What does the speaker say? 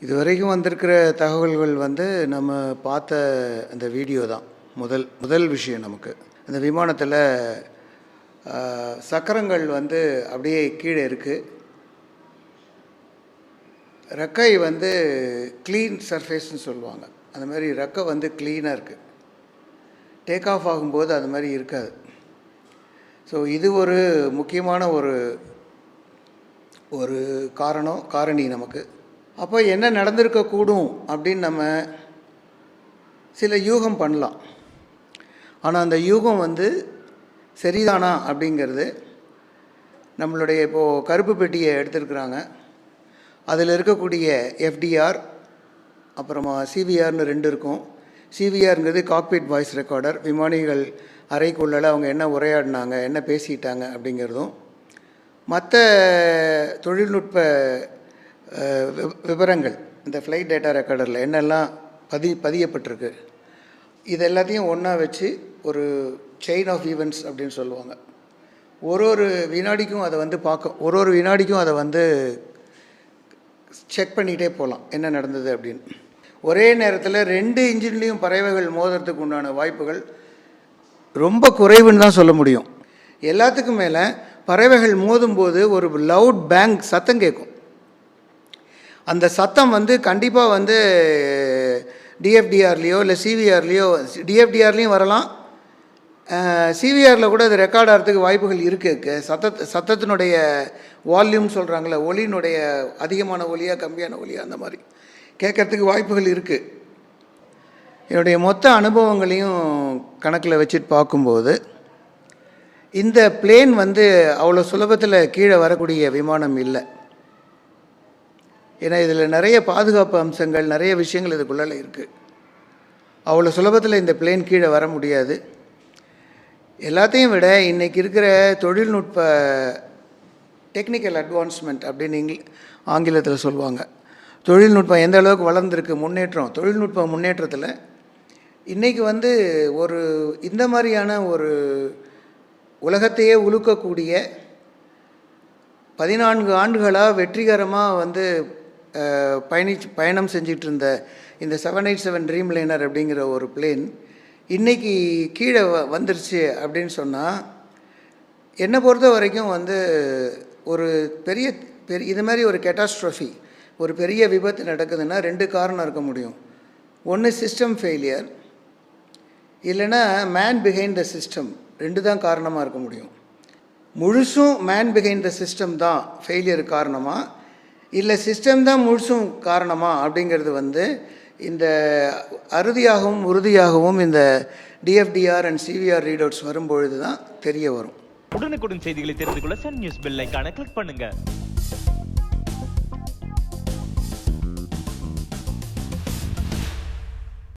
இதுவரைக்கும் வந்திருக்கிற தகவல்கள் வந்து நம்ம பார்த்த அந்த வீடியோ தான் முதல் விஷயம். நமக்கு அந்த விமானத்தில் சக்கரங்கள் வந்து அப்படியே கீழே இருக்குது. ரெக்கை வந்து க்ளீன் சர்ஃபேஸ்னு சொல்லுவாங்க. அந்த மாதிரி ரெக்கை வந்து க்ளீனாக இருக்குது. டேக் ஆஃப் ஆகும்போது அது மாதிரி இருக்காது. ஸோ இது ஒரு முக்கியமான ஒரு காரணி நமக்கு. அப்போ என்ன நடந்திருக்கக்கூடும் அப்படின்னு நம்ம சில யூகம் பண்ணலாம். ஆனால் அந்த யூகம் வந்து சரிதானா அப்படிங்கிறது நம்மளுடைய இப்போது கருப்பு பெட்டியை எடுத்துருக்குறாங்க. அதில் இருக்கக்கூடிய எஃப்டிஆர் அப்புறமா சிவிஆர்னு 2 இருக்கும். சிவிஆருங்கிறது காக்பிட் வாய்ஸ் ரெக்கார்டர். விமானிகள் அறைக்குள்ளே அவங்க என்ன உரையாடினாங்க, என்ன பேசிட்டாங்க அப்படிங்கிறதும், மற்ற தொழில்நுட்ப விவரங்கள் இந்த ஃப்ளைட் டேட்டா ரெக்கார்டரில் என்னெல்லாம் பதியப்பட்டிருக்கு, இது எல்லாத்தையும் ஒன்றா வச்சு ஒரு செயின் ஆஃப் ஈவெண்ட்ஸ் அப்படின்னு சொல்லுவாங்க. ஒரு வினாடிக்கும் அதை வந்து ஒரு வினாடிக்கும் அதை வந்து செக் பண்ணிகிட்டே போகலாம் என்ன நடந்தது அப்படின்னு. ஒரே நேரத்தில் 2 இன்ஜின்லேயும் பறவைகள் மோதுறதுக்கு உண்டான வாய்ப்புகள் ரொம்ப குறைவுன்னு தான் சொல்ல முடியும். எல்லாத்துக்கும் மேலே பறவைகள் மோதும்போது ஒரு லவுட் பேங் சத்தம் கேட்கும். அந்த சத்தம் வந்து கண்டிப்பாக வந்து டிஎஃப்டிஆர்லேயோ இல்லை சிவிஆர்லேயோ, டிஎஃப்டிஆர்லேயும் வரலாம், சிவிஆரில் கூட அது ரெக்கார்ட் ஆகிறதுக்கு வாய்ப்புகள் இருக்குது. சத்தத்தினுடைய வால்யூம் சொல்கிறாங்களே, ஒலியினுடைய அதிகமான ஒலியாக கம்மியான ஒலியாக அந்த மாதிரி கேட்குறதுக்கு வாய்ப்புகள் இருக்குது. என்னுடைய மொத்த அனுபவங்களையும் கணக்கில் வச்சுட்டு பார்க்கும்போது இந்த பிளேன் வந்து அவ்வளோ சுலபத்தில் கீழே வரக்கூடிய விமானம் இல்லை. ஏன்னா இதில் நிறைய பாதுகாப்பு அம்சங்கள், நிறைய விஷயங்கள் இதுக்குள்ளே இருக்குது. அவ்வளோ சுலபத்தில் இந்த பிளேன் கீழே வர முடியாது. எல்லாத்தையும் விட இன்றைக்கி இருக்கிற தொழில்நுட்ப டெக்னிக்கல் அட்வான்ஸ்மெண்ட் அப்படின்னு ஆங்கிலத்தில் சொல்லுவாங்க. தொழில்நுட்பம் எந்த அளவுக்கு வளர்ந்துருக்கு, தொழில்நுட்ப முன்னேற்றத்தில் இன்றைக்கி வந்து இந்த மாதிரியான ஒரு உலகத்தையே உலுக்கக்கூடிய 14 ஆண்டுகளாக வெற்றிகரமாக வந்து பயணம் செஞ்சிட்டு இருந்த இந்த 787 ட்ரீம்லைனர் அப்படிங்கிற ஒரு பிளேன் இன்றைக்கி கீழே வந்துருச்சு அப்படின்னு சொன்னால், என்னை பொறுத்த வரைக்கும் வந்து ஒரு பெரிய இது மாதிரி ஒரு கேட்டாஸ்ட்ரோஃபி, ஒரு பெரிய விபத்து நடக்குதுன்னா 2 காரணம் இருக்க முடியும். ஒன்று சிஸ்டம் ஃபெயிலியர், இல்லைன்னா மேன் பிஹைண்ட் த சிஸ்டம். 2 தான் காரணமாக இருக்க முடியும். முழுசும் மேன் பிஹைண்ட் த சிஸ்டம் தான் ஃபெயிலியர் காரணமா, இல்லை சிஸ்டம் தான் முழுசும் காரணமா அப்படிங்கிறது வந்து இந்த உறுதியாகவும் இந்த டிஎஃப்டிஆர் அண்ட் சிவிஆர் ரீட் அவுட்ஸ் வரும்பொழுது தான் தெரிய வரும். உடனுக்குடன் செய்திகளை தெரிந்து கொள்ள சன் நியூஸ் பெல் ஐகானை கிளிக் பண்ணுங்கள்.